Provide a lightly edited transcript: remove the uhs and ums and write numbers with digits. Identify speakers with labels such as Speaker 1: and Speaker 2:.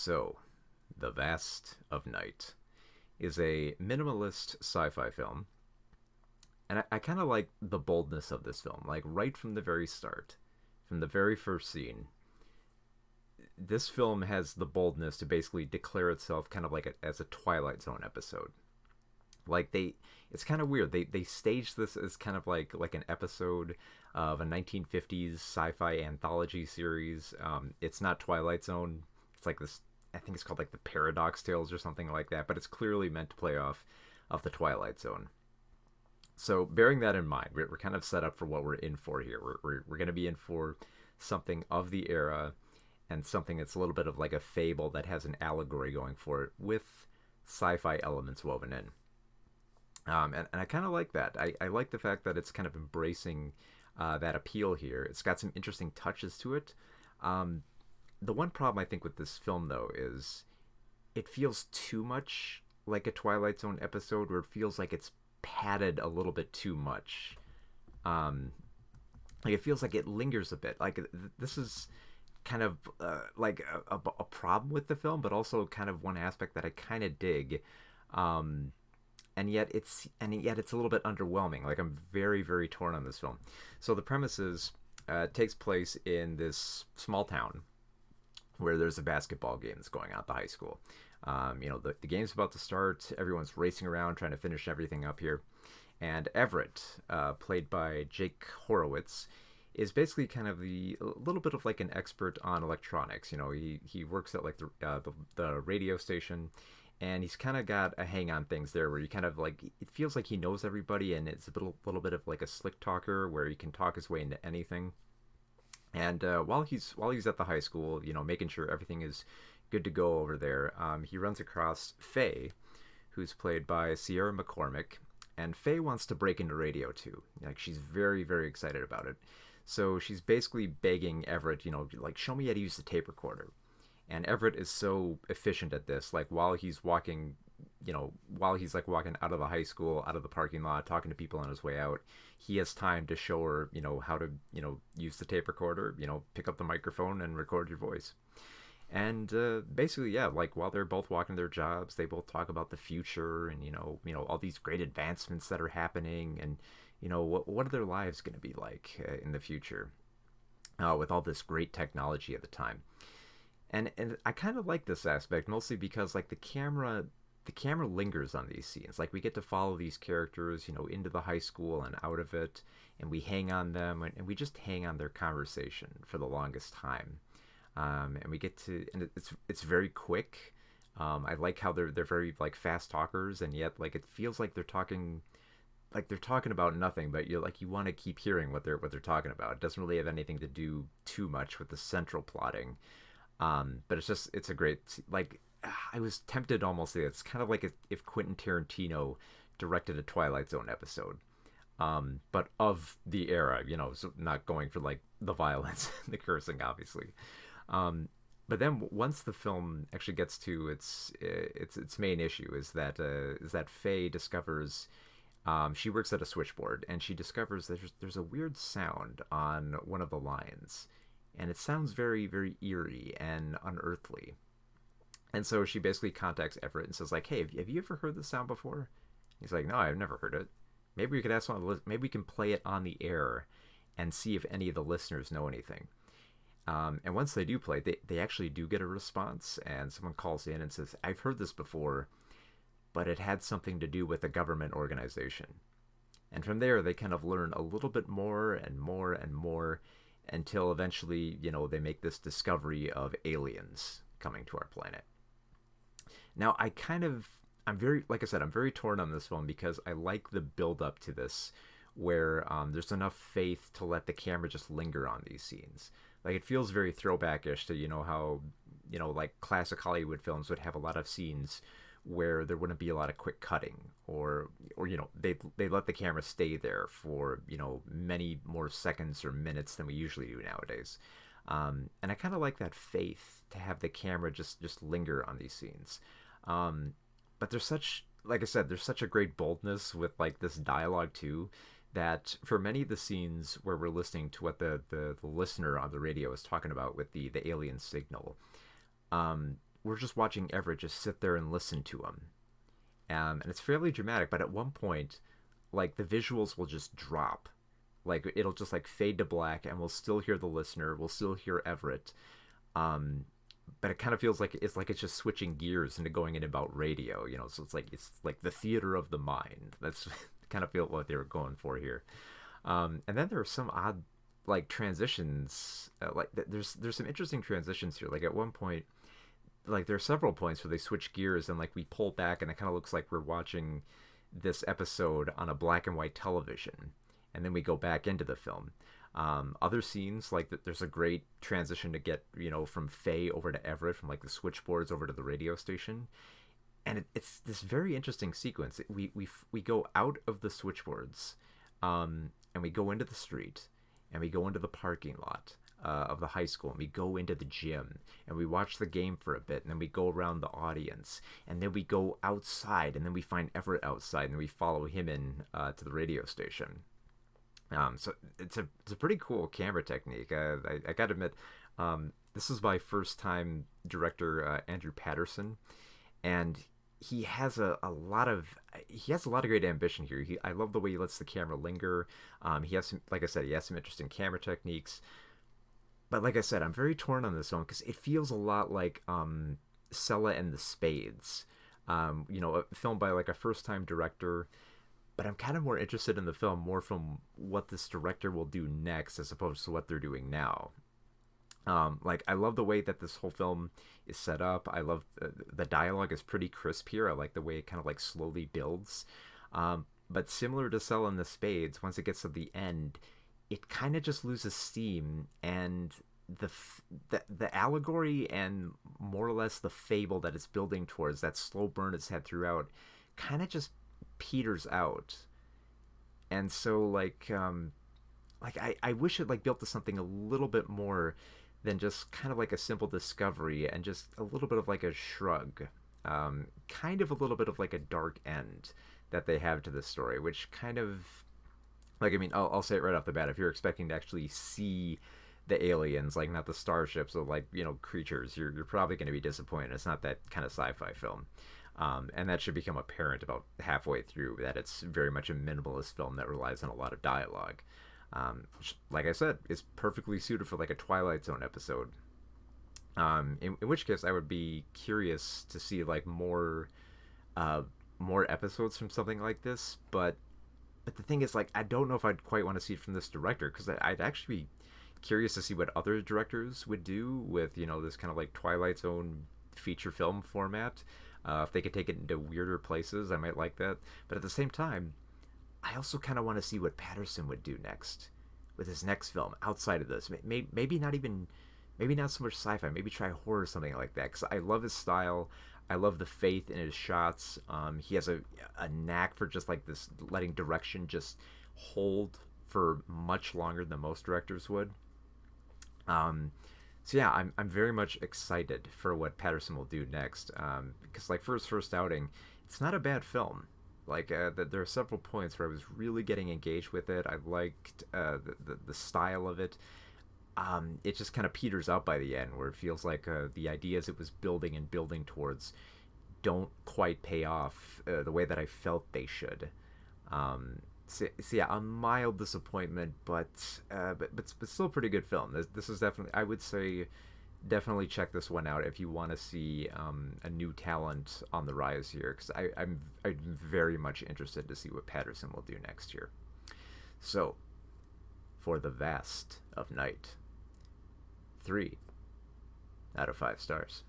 Speaker 1: So, The Vast of Night is a minimalist sci fi film, and I kind of like the boldness of this film. Like, right from the very start, from the very first scene, this film has the boldness to basically declare itself kind of like as a Twilight Zone episode. Like, it's kind of weird. They staged this as kind of like an episode of a 1950s sci-fi anthology series. It's not Twilight Zone. It's like this. I think it's called like the Paradox Tales or something like that. But it's clearly meant to play off of the Twilight Zone. So bearing that in mind, we're kind of set up for what we're in for here. We're going to be in for something of the era and something that's a little bit of like a fable that has an allegory going for it with sci-fi elements woven in. And I kind of like that. I like the fact that it's kind of embracing that appeal here. It's got some interesting touches to it. Um, the one problem I think with this film, though, is it feels too much like a Twilight Zone episode where it feels like it's padded a little bit too much. Um, like it feels like it lingers a bit. Like this is kind of like a problem with the film, but also kind of one aspect that I kind of dig. Um, and yet it's a little bit underwhelming. Like I'm very torn on this film. So the premise is it takes place in this small town where there's a basketball game that's going on at the high school. The game's about to start. Everyone's racing around trying to finish everything up here. And Everett, played by Jake Horowitz, is basically kind of a little bit of like an expert on electronics. He works at like the radio station, and he's kind of got a hang on things there where you kind of like it feels like he knows everybody, and it's a little bit of like a slick talker where he can talk his way into anything. And while he's at the high school, making sure everything is good to go over there, he runs across Faye, who's played by Sierra McCormick, and Faye wants to break into radio too. Like she's very excited about it. So she's basically begging Everett, like show me how to use the tape recorder. And Everett is so efficient at this. Like while he's like walking out of the high school, out of the parking lot, talking to people on his way out, he has time to show her, how to, use the tape recorder, pick up the microphone and record your voice. And basically, yeah, like while they're both walking their jobs, they both talk about the future and all these great advancements that are happening, and what are their lives going to be like in the future with all this great technology at the time. And I kind of like this aspect mostly because like the camera lingers on these scenes. Like we get to follow these characters, into the high school and out of it, and we hang on them and we just hang on their conversation for the longest time. And we get to, and it's very quick. I like how they're very like fast talkers, and yet like it feels like they're talking about nothing, but you want to keep hearing what they're talking about. It doesn't really have anything to do too much with the central plotting. But it's a great, like, I was tempted almost to say it's kind of like if Quentin Tarantino directed a Twilight Zone episode, but of the era, so not going for like the violence and the cursing, obviously. But then once the film actually gets to its main issue is that Faye discovers she works at a switchboard, and she discovers that there's a weird sound on one of the lines, and it sounds very eerie and unearthly. And so she basically contacts Everett and says like, "Hey, have you ever heard this sound before?" He's like, "No, I've never heard it. Maybe we could ask one of the maybe we can play it on the air and see if any of the listeners know anything." And once they do play it, they actually do get a response, and someone calls in and says, "I've heard this before, but it had something to do with a government organization." And from there, they kind of learn a little bit more and more and more until eventually, they make this discovery of aliens coming to our planet. Now, I'm very, like I said, I'm very torn on this film because I like the build up to this where there's enough faith to let the camera just linger on these scenes. Like it feels very throwbackish to, how, like classic Hollywood films would have a lot of scenes where there wouldn't be a lot of quick cutting, or they let the camera stay there for many more seconds or minutes than we usually do nowadays. And I kind of like that faith to have the camera just linger on these scenes. But there's such, like I said, there's such a great boldness with like this dialogue too, that for many of the scenes where we're listening to what the listener on the radio is talking about with the alien signal, we're just watching Everett just sit there and listen to him. And it's fairly dramatic, but at one point, like the visuals will just drop. Like it'll just like fade to black, and we'll still hear the listener. We'll still hear Everett. Um, but it kind of feels like it's just switching gears into going in about radio, you know. So it's like the theater of the mind. That's kind of feel what they were going for here. And then there are some odd like transitions. There's some interesting transitions here. Like at one point, like there are several points where they switch gears and like we pull back, and it kind of looks like we're watching this episode on a black and white television, and then we go back into the film. Other scenes, like there's a great transition to get, you know, from Faye over to Everett, from like the switchboards over to the radio station, and it's this very interesting sequence. We go out of the switchboards, and we go into the street, and we go into the parking lot of the high school, and we go into the gym, and we watch the game for a bit, and then we go around the audience, and then we go outside, and then we find Everett outside, and then we follow him in to the radio station. So it's a pretty cool camera technique. I gotta admit, this is my first time director, Andrew Patterson, and he has a lot of great ambition here. I love the way he lets the camera linger. He has some, like I said, he has some interesting camera techniques. But like I said, I'm very torn on this one because it feels a lot like Sella and the Spades, you know, a film by like a first time director. But I'm kind of more interested in the film more from what this director will do next as opposed to what they're doing now. Like I love the way that this whole film is set up. I love the dialogue is pretty crisp here. I like the way it kind of like slowly builds. But similar to Sell and the Spades, once it gets to the end, it kind of just loses steam, and the allegory and more or less the fable that it's building towards, that slow burn it's had throughout, kind of just peters out. And so I wish it like built to something a little bit more than just kind of like a simple discovery and just a little bit of like a shrug, kind of a little bit of like a dark end that they have to this story, which kind of like, I mean, I'll say it right off the bat, if you're expecting to actually see the aliens, like not the starships or like, you know, creatures, you're probably going to be disappointed. It's not that kind of sci-fi film. And that should become apparent about halfway through, that it's very much a minimalist film that relies on a lot of dialogue. Which, like I said, is perfectly suited for like a Twilight Zone episode. In which case, I would be curious to see like more episodes from something like this. But the thing is, like, I don't know if I'd quite want to see it from this director, because I'd actually be curious to see what other directors would do with, you know, this kind of like Twilight Zone feature film format. If they could take it into weirder places, I might like that. But at the same time, I also kind of want to see what Patterson would do next with his next film outside of this. Maybe not so much sci-fi. Maybe try horror or something like that. Because I love his style. I love the faith in his shots. He has a knack for just like this, letting direction just hold for much longer than most directors would. So yeah, I'm very much excited for what Patterson will do next. Because like for his first outing, it's not a bad film. Like there are several points where I was really getting engaged with it. I liked the style of it. It just kind of peters out by the end, where it feels like the ideas it was building and building towards don't quite pay off the way that I felt they should. So yeah, a mild disappointment, but still a pretty good film. This is definitely, I would say, definitely check this one out if you want to see a new talent on the rise here, because I'm very much interested to see what Patterson will do next year. So, for The Vast of Night, 3 out of 5 stars.